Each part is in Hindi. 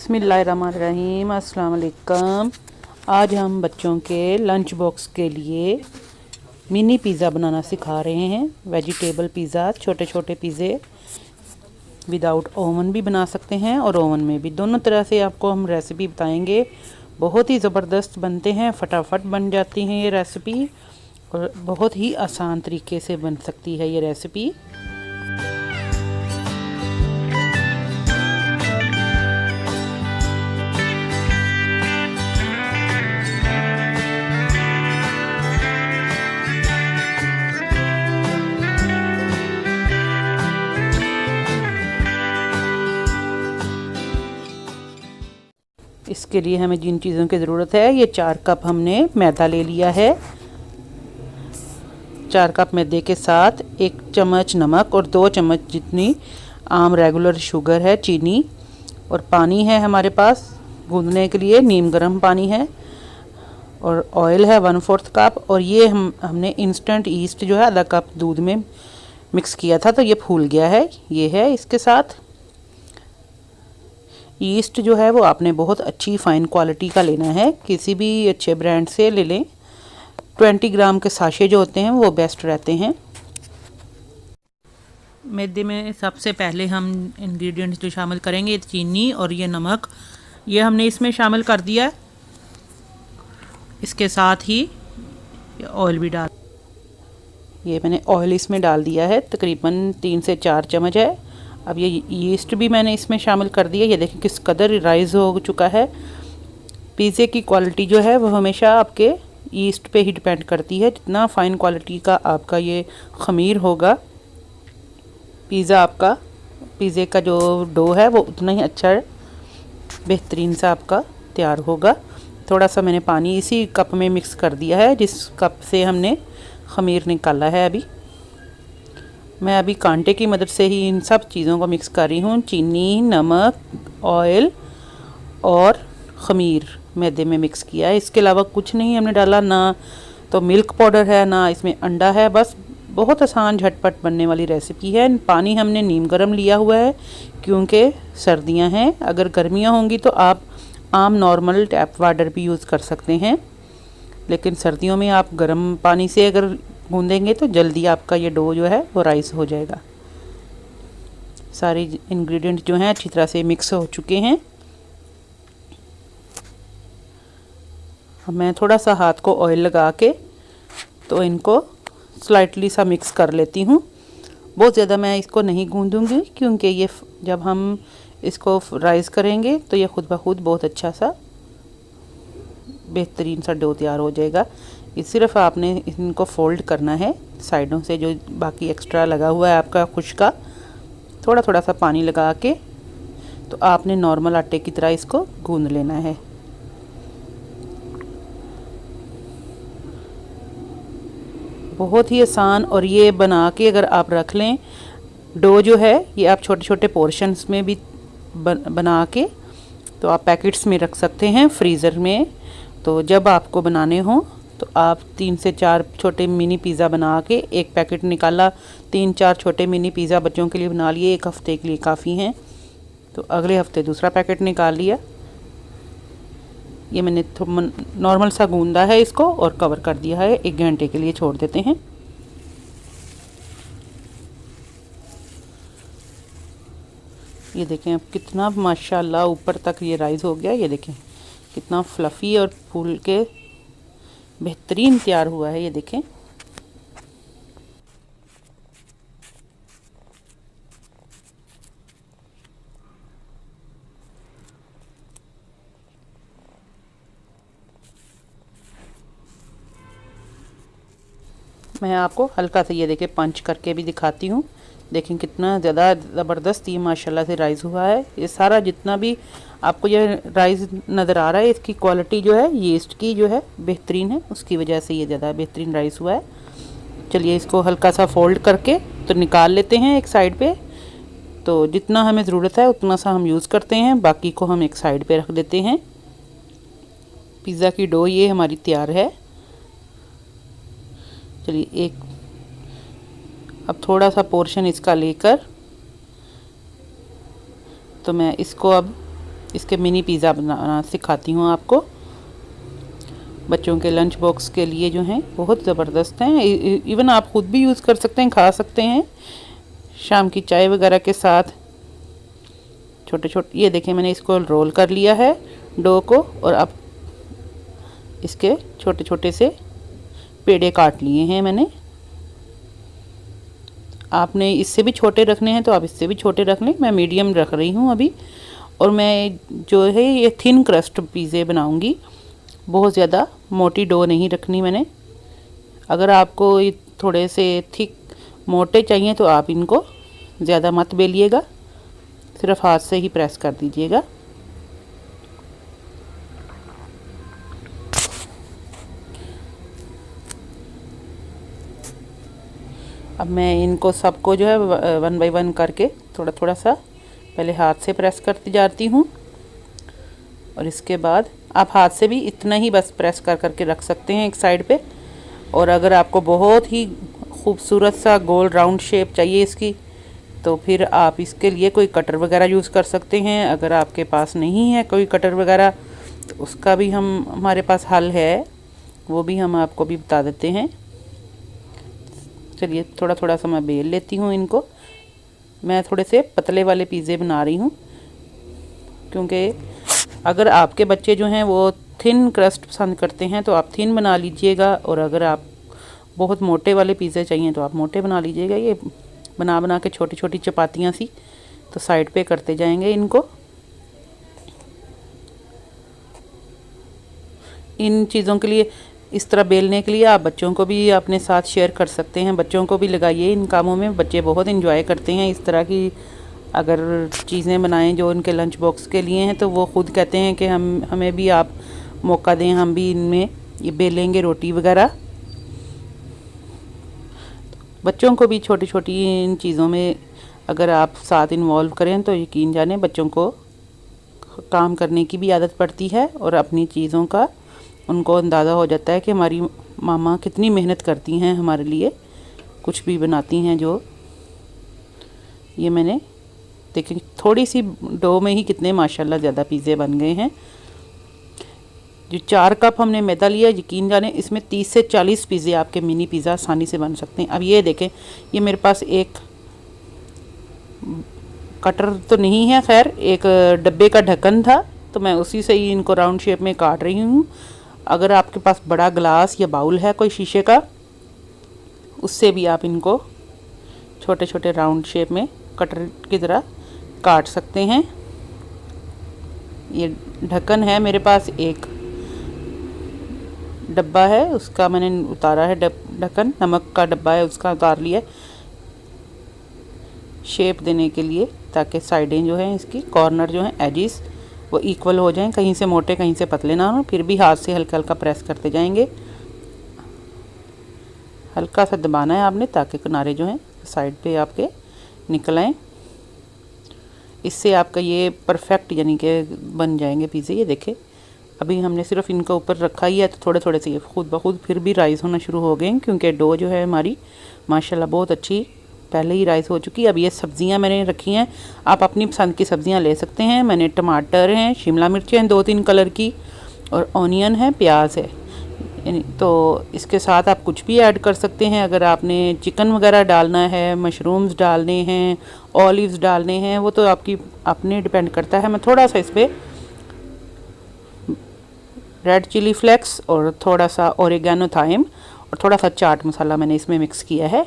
बिस्मिल्लाहिर्रहमानिर्रहीम, अस्सलाम वालेकुम। आज हम बच्चों के लंच बॉक्स के लिए मिनी पिज़्ज़ा बनाना सिखा रहे हैं। वेजिटेबल पिज़्ज़ा, छोटे छोटे पिज़्ज़े विदाउट ओवन भी बना सकते हैं और ओवन में भी, दोनों तरह से आपको हम रेसिपी बताएंगे। बहुत ही ज़बरदस्त बनते हैं, फटाफट बन जाती हैं ये रेसिपी और बहुत ही आसान तरीके से बन सकती है ये रेसिपी। इसके लिए हमें जिन चीज़ों की ज़रूरत है, ये 4 कप हमने मैदा ले लिया है। 4 कप मैदे के साथ 1 चम्मच नमक और 2 चम्मच जितनी आम रेगुलर शुगर है, चीनी, और पानी है हमारे पास गूंदने के लिए, नीम गर्म पानी है, और ऑयल है 1/4 कप। और ये हमने इंस्टेंट ईस्ट जो है आधा कप दूध में मिक्स किया था, तो ये फूल गया है। ये है इसके साथ ईस्ट जो है वो आपने बहुत अच्छी फ़ाइन क्वालिटी का लेना है, किसी भी अच्छे ब्रांड से ले लें। 20 ग्राम के साशे जो होते हैं वो बेस्ट रहते हैं। मैदे में सबसे पहले हम इंग्रेडिएंट्स जो शामिल करेंगे, चीनी और ये नमक, ये हमने इसमें शामिल कर दिया है। इसके साथ ही ऑयल भी ये मैंने ऑयल इसमें डाल दिया है, तकरीबन 3 से 4 चम्मच है। अब ये यीस्ट भी मैंने इसमें शामिल कर दिया। ये देखें किस कदर राइज़ हो चुका है। पिज़्ज़े की क्वालिटी जो है वो हमेशा आपके यीस्ट पे ही डिपेंड करती है। जितना फ़ाइन क्वालिटी का आपका ये ख़मीर होगा, पिज़्ज़ा आपका पिज़्ज़े का जो डो है वो उतना ही अच्छा बेहतरीन सा आपका तैयार होगा। थोड़ा सा मैंने पानी इसी कप में मिक्स कर दिया है जिस कप से हमने ख़मीर निकाला है। मैं अभी कांटे की मदद से ही इन सब चीज़ों को मिक्स कर रही हूँ। चीनी, नमक, ऑयल और ख़मीर मैदे में मिक्स किया है। इसके अलावा कुछ नहीं हमने डाला, ना तो मिल्क पाउडर है ना इसमें अंडा है। बस बहुत आसान झटपट बनने वाली रेसिपी है। पानी हमने नीम गर्म लिया हुआ है क्योंकि सर्दियाँ हैं। अगर गर्मियाँ होंगी तो आप आम नॉर्मल टैप वाटर भी यूज़ कर सकते हैं, लेकिन सर्दियों में आप गर्म पानी से अगर गूंदेंगे तो जल्दी आपका ये डो जो है वो राइस हो जाएगा। सारे इंग्रेडिएंट जो हैं अच्छी तरह से मिक्स हो चुके हैं। अब मैं थोड़ा सा हाथ को ऑयल लगा के तो इनको स्लाइटली सा मिक्स कर लेती हूँ। बहुत ज़्यादा मैं इसको नहीं गूंदूंगी क्योंकि ये जब हम इसको राइस करेंगे तो ये खुद ब खुद बहुत अच्छा सा बेहतरीन सा डो तैयार हो जाएगा। ये सिर्फ आपने इनको फोल्ड करना है साइडों से, जो बाकी एक्स्ट्रा लगा हुआ है आपका खुश का, थोड़ा थोड़ा सा पानी लगा के तो आपने नॉर्मल आटे की तरह इसको गूंद लेना है। बहुत ही आसान। और ये बना के अगर आप रख लें डो जो है, ये आप छोटे छोटे पोर्शंस में भी बना के तो आप पैकेट्स में रख सकते हैं फ्रीज़र में। तो जब आपको बनाने हो तो आप 3 से 4 छोटे मिनी पिज़्ज़ा बना के एक पैकेट निकाला, 3-4 छोटे मिनी पिज़्ज़ा बच्चों के लिए बना लिए, 1 हफ़्ते के लिए काफ़ी हैं। तो अगले हफ्ते दूसरा पैकेट निकाल लिया। ये मैंने नॉर्मल सा गूंदा है इसको और कवर कर दिया है। 1 घंटे के लिए छोड़ देते हैं। ये देखें अब कितना माशाल्लाह ऊपर तक ये राइज़ हो गया। ये देखें कितना फ्लफ़ी और फूल के बेहतरीन तैयार हुआ है। ये देखें मैं आपको हल्का सा ये देखें पंच करके भी दिखाती हूँ। देखें कितना ज़्यादा ज़बरदस्त ये माशाल्लाह से राइस हुआ है। ये सारा जितना भी आपको ये राइस नज़र आ रहा है, इसकी क्वालिटी जो है यीस्ट की जो है बेहतरीन है, उसकी वजह से ये ज़्यादा बेहतरीन राइस हुआ है। चलिए इसको हल्का सा फोल्ड करके तो निकाल लेते हैं एक साइड पे। तो जितना हमें ज़रूरत है उतना सा हम यूज़ करते हैं, बाकी को हम एक साइड पे रख देते हैं। पिज़्ज़ा की डो ये हमारी तैयार है। चलिए अब थोड़ा सा पोर्शन इसका लेकर तो मैं इसको अब इसके मिनी पिज़्ज़ा बनाना सिखाती हूँ आपको। बच्चों के लंच बॉक्स के लिए जो हैं बहुत ज़बरदस्त हैं। इवन आप ख़ुद भी यूज़ कर सकते हैं, खा सकते हैं शाम की चाय वगैरह के साथ। छोटे छोटे, ये देखें मैंने इसको रोल कर लिया है डो को, और अब इसके छोटे छोटे से पेड़े काट लिए हैं मैंने। आपने इससे भी छोटे रखने हैं तो आप इससे भी छोटे रख लें, मैं मीडियम रख रही हूँ अभी। और मैं जो है ये थिन क्रस्ट पिज़्ज़े बनाऊँगी, बहुत ज़्यादा मोटी डो नहीं रखनी मैंने। अगर आपको ये थोड़े से थिक मोटे चाहिए तो आप इनको ज़्यादा मत बेलिएगा, सिर्फ हाथ से ही प्रेस कर दीजिएगा। अब मैं इनको सबको जो है 1 बाय 1 करके थोड़ा थोड़ा सा पहले हाथ से प्रेस करती जाती हूँ, और इसके बाद आप हाथ से भी इतना ही बस प्रेस कर करके रख सकते हैं एक साइड पे। और अगर आपको बहुत ही खूबसूरत सा गोल राउंड शेप चाहिए इसकी, तो फिर आप इसके लिए कोई कटर वगैरह यूज़ कर सकते हैं। अगर आपके पास नहीं है कोई कटर वगैरह तो उसका भी हमारे पास हल है, वो भी हम आपको भी बता देते हैं। चलिए थोड़ा थोड़ा सा मैं बेल लेती हूँ इनको। मैं थोड़े से पतले वाले पिज़्ज़े बना रही हूँ, क्योंकि अगर आपके बच्चे जो हैं वो थिन क्रस्ट पसंद करते हैं तो आप थिन बना लीजिएगा, और अगर आप बहुत मोटे वाले पिज़्ज़े चाहिए तो आप मोटे बना लीजिएगा। ये बना बना के छोटी छोटी चपातियाँ सी तो साइड पे करते जाएंगे इनको। इन चीज़ों के लिए, इस तरह बेलने के लिए आप बच्चों को भी अपने साथ शेयर कर सकते हैं, बच्चों को भी लगाइए इन कामों में। बच्चे बहुत इंजॉय करते हैं इस तरह की अगर चीज़ें बनाएं जो उनके लंच बॉक्स के लिए हैं, तो वो ख़ुद कहते हैं कि हमें भी आप मौका दें, हम भी इनमें ये बेलेंगे रोटी वगैरह। बच्चों को भी छोटी छोटी इन चीज़ों में अगर आप साथ इन्वॉल्व करें तो यकीन जाने बच्चों को काम करने की भी आदत पड़ती है, और अपनी चीज़ों का उनको अंदाज़ा हो जाता है कि हमारी मामा कितनी मेहनत करती हैं हमारे लिए, कुछ भी बनाती हैं। जो ये मैंने देखिए थोड़ी सी डो में ही कितने माशाल्लाह ज़्यादा पिज़्ज़े बन गए हैं। जो 4 कप हमने मैदा लिया, यकीन जाने इसमें 30 से 40 पिज़्ज़े आपके मिनी पिज़्ज़ा आसानी से बन सकते हैं। अब ये देखें, ये मेरे पास एक कटर तो नहीं है, खैर एक डब्बे का ढक्कन था, तो मैं उसी से ही इनको राउंड शेप में काट रही हूँ। अगर आपके पास बड़ा ग्लास या बाउल है कोई शीशे का, उससे भी आप इनको छोटे छोटे राउंड शेप में कटर की तरह काट सकते हैं। ये ढक्कन है मेरे पास, एक डब्बा है उसका मैंने उतारा है ढक्कन, नमक का डब्बा है उसका उतार लिया शेप देने के लिए, ताकि साइडें जो हैं इसकी कॉर्नर जो हैं एजिस वो इक्वल हो जाएं, कहीं से मोटे कहीं से पतले ना हो। फिर भी हाथ से हल्का हल्का प्रेस करते जाएंगे, हल्का सा दबाना है आपने ताकि किनारे जो हैं साइड पे आपके निकल आएँ। इससे आपका ये परफेक्ट यानी कि बन जाएंगे पिज़्ज़े। ये देखें अभी हमने सिर्फ इनका ऊपर रखा ही है, तो थोड़े थोड़े से ये खुद ब खुद फिर भी राइस होना शुरू हो गए, क्योंकि डो जो है हमारी माशाल्लाह बहुत अच्छी पहले ही राइस हो चुकी है। अब ये सब्ज़ियां मैंने रखी हैं, आप अपनी पसंद की सब्ज़ियां ले सकते हैं। मैंने टमाटर हैं, शिमला मिर्च हैं 2-3 कलर की, और ऑनियन है, प्याज है। तो इसके साथ आप कुछ भी ऐड कर सकते हैं। अगर आपने चिकन वगैरह डालना है, मशरूम्स डालने हैं, ऑलिव्स डालने हैं, वो तो आपकी अपने डिपेंड करता है। मैं थोड़ा सा इस पर रेड चिली फ्लेक्स और थोड़ा सा ओरिगेनो थाइम और थोड़ा सा चाट मसाला मैंने इसमें मिक्स किया है,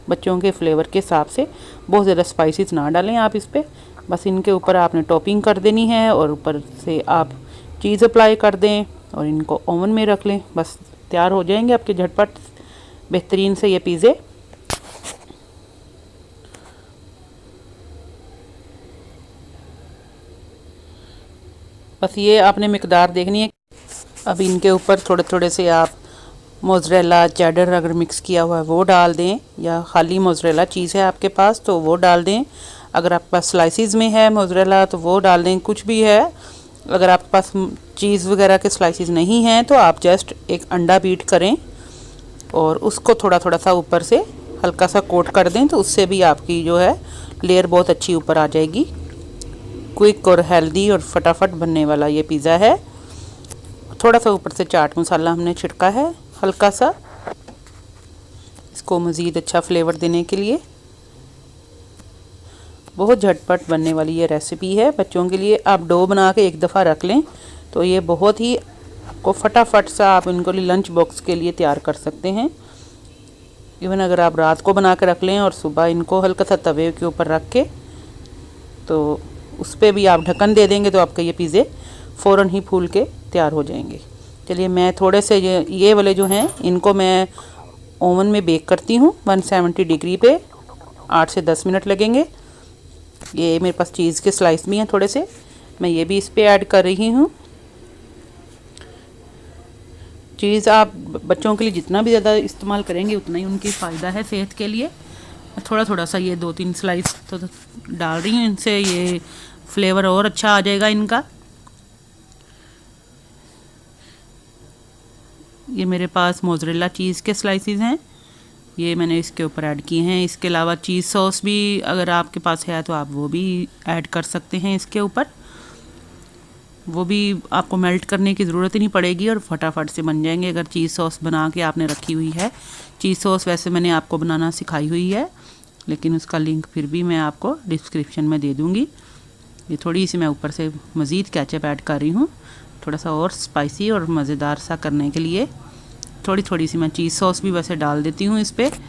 बच्चों के फ्लेवर के हिसाब से। बहुत ज़्यादा स्पाइसेस ना डालें आप इस पर, बस इनके ऊपर आपने टॉपिंग कर देनी है, और ऊपर से आप चीज़ अप्लाई कर दें और इनको ओवन में रख लें। बस तैयार हो जाएंगे आपके झटपट बेहतरीन से ये पिज़्ज़े। बस ये आपने मिकदार देखनी है। अब इनके ऊपर थोड़े थोड़े से आप मोज़रेला चेडर अगर मिक्स किया हुआ है वो डाल दें, या खाली मोज़रेला चीज़ है आपके पास तो वो डाल दें। अगर आपके पास स्लाइसिस में है मोज़रेला तो वो डाल दें, कुछ भी है। अगर आपके पास चीज़ वगैरह के स्लाइसिस नहीं हैं तो आप जस्ट एक अंडा बीट करें और उसको थोड़ा थोड़ा सा ऊपर से हल्का सा कोट कर दें, तो उससे भी आपकी जो है लेयर बहुत अच्छी ऊपर आ जाएगी। क्विक और हेल्दी और फटाफट बनने वाला ये पिज़्ज़ा है। थोड़ा सा ऊपर से चाट मसाला हमने छिड़का है हल्का सा, इसको मज़ीद अच्छा फ्लेवर देने के लिए। बहुत झटपट बनने वाली ये रेसिपी है बच्चों के लिए। आप डो बना के एक दफ़ा रख लें तो ये बहुत ही आपको फटाफट सा आप इनको लंच बॉक्स के लिए तैयार कर सकते हैं। इवन अगर आप रात को बना के रख लें और सुबह इनको हल्का सा तवे के ऊपर रख के तो उस पर भी आप ढक्कन दे देंगे तो आपके ये पिज़्ज़े फ़ौरन ही फूल के तैयार हो जाएंगे। चलिए मैं थोड़े से ये वाले जो हैं इनको मैं ओवन में बेक करती हूँ 170 डिग्री पे। 8 से 10 मिनट लगेंगे। ये मेरे पास चीज़ के स्लाइस भी हैं थोड़े से, मैं ये भी इस पे ऐड कर रही हूँ। चीज़ आप बच्चों के लिए जितना भी ज़्यादा इस्तेमाल करेंगे उतना ही उनकी फ़ायदा है सेहत के लिए। थोड़ा थोड़ा सा ये 2-3 स्लाइस तो डाल रही हूँ, इनसे ये फ्लेवर और अच्छा आ जाएगा इनका। ये मेरे पास मोज़रेला चीज़ के स्लाइसेस हैं, ये मैंने इसके ऊपर ऐड किए हैं। इसके अलावा चीज़ सॉस भी अगर आपके पास है तो आप वो भी ऐड कर सकते हैं इसके ऊपर। वो भी आपको मेल्ट करने की ज़रूरत ही नहीं पड़ेगी और फटाफट से बन जाएंगे अगर चीज़ सॉस बना के आपने रखी हुई है। चीज़ सॉस वैसे मैंने आपको बनाना सिखाई हुई है, लेकिन उसका लिंक फिर भी मैं आपको डिस्क्रिप्शन में दे दूँगी। ये थोड़ी सी मैं ऊपर से मज़ीद केचप ऐड कर रही हूँ, थोड़ा सा और स्पाइसी और मज़ेदार सा करने के लिए। थोड़ी थोड़ी सी मैं चीज़ सॉस भी वैसे डाल देती हूँ इस पर।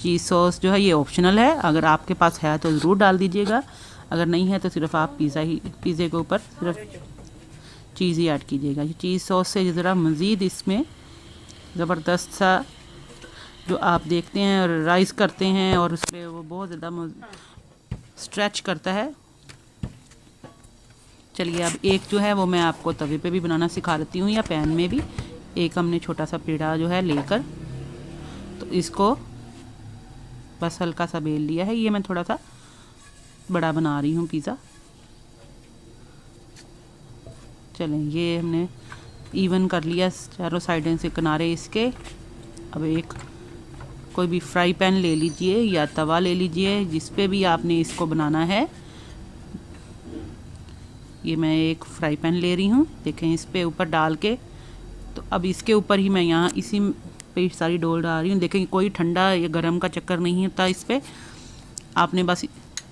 चीज़ सॉस जो है ये ऑप्शनल है, अगर आपके पास है तो ज़रूर डाल दीजिएगा, अगर नहीं है तो सिर्फ आप पिज़्ज़े के ऊपर सिर्फ चीज़ ही ऐड कीजिएगा। ये चीज़ सॉस से ज़रा मज़ीद इसमें ज़बरदस्त सा जो आप देखते हैं और राइस करते हैं और उस पर वो बहुत ज़्यादा स्ट्रेच करता है। चलिए अब एक जो है वो मैं आपको तवे पे भी बनाना सिखा देती हूँ या पैन में भी। एक हमने छोटा सा पेड़ा जो है लेकर तो इसको बस हल्का सा बेल लिया है। ये मैं थोड़ा सा बड़ा बना रही हूँ पिज़्ज़ा। चलें ये हमने इवन कर लिया चारों साइडों से किनारे इसके। अब एक कोई भी फ्राई पैन ले लीजिए या तवा ले लीजिए जिस पे भी आपने इसको बनाना है। ये मैं एक फ्राई पैन ले रही हूँ, देखें इस पे ऊपर डाल के तो अब इसके ऊपर ही मैं यहाँ इसी पे सारी डोल डाल रही हूँ। देखें कोई ठंडा या गर्म का चक्कर नहीं होता इस पर। आपने बस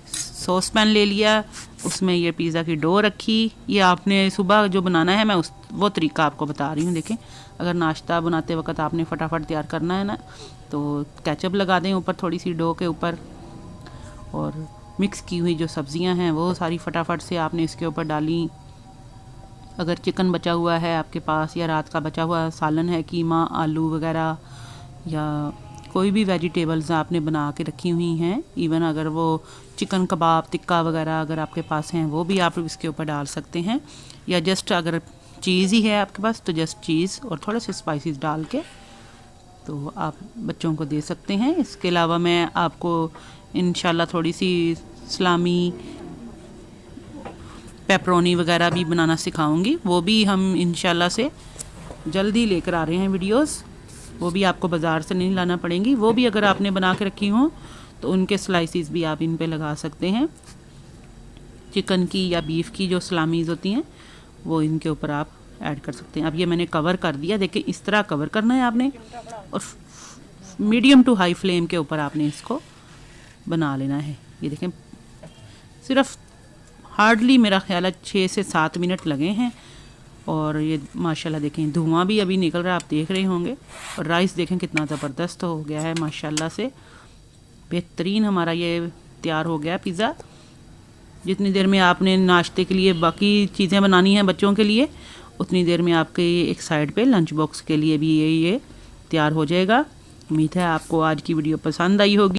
सॉस पैन ले लिया, उसमें ये पिज़्ज़ा की डो रखी। ये आपने सुबह जो बनाना है मैं वो तरीका आपको बता रही हूँ। देखें अगर नाश्ता बनाते वक्त आपने फटाफट तैयार करना है ना तो केचप लगा दें ऊपर थोड़ी सी डो के ऊपर, और मिक्स की हुई जो सब्ज़ियाँ हैं वो सारी फटाफट से आपने इसके ऊपर डाली। अगर चिकन बचा हुआ है आपके पास या रात का बचा हुआ सालन है, कीमा आलू वगैरह या कोई भी वेजिटेबल्स आपने बना के रखी हुई हैं, इवन अगर वो चिकन कबाब टिक्का वगैरह अगर आपके पास हैं वो भी आप इसके ऊपर डाल सकते हैं। या जस्ट अगर चीज़ ही है आपके पास तो जस्ट चीज़ और थोड़े से स्पाइसेस डाल के तो आप बच्चों को दे सकते हैं। इसके अलावा मैं आपको इंशाल्लाह थोड़ी सी सलामी पेपरोनी वगैरह भी बनाना सिखाऊंगी, वो भी हम इंशाल्लाह से जल्दी लेकर आ रहे हैं वीडियोस। वो भी आपको बाज़ार से नहीं लाना पड़ेंगी, वो भी अगर आपने बना के रखी हों तो उनके स्लाइसिस भी आप इन पे लगा सकते हैं। चिकन की या बीफ की जो सलामीज़ होती हैं वो इनके ऊपर आप ऐड कर सकते हैं। अब ये मैंने कवर कर दिया, देखिए इस तरह कवर करना है आपने और मीडियम टू हाई फ्लेम के ऊपर आपने इसको बना लेना है। ये देखें सिर्फ हार्डली मेरा ख्याल है 6 से 7 मिनट लगे हैं और ये माशाल्लाह देखें धुआं भी अभी निकल रहा है, आप देख रहे होंगे। और राइस देखें कितना ज़बरदस्त हो गया है माशाल्लाह से, बेहतरीन हमारा ये तैयार हो गया पिज़्ज़ा। जितनी देर में आपने नाश्ते के लिए बाकी चीज़ें बनानी हैं बच्चों के लिए उतनी देर में आपके एक साइड पे लंच बॉक्स के लिए भी ये तैयार हो जाएगा। उम्मीद है आपको आज की वीडियो पसंद आई होगी।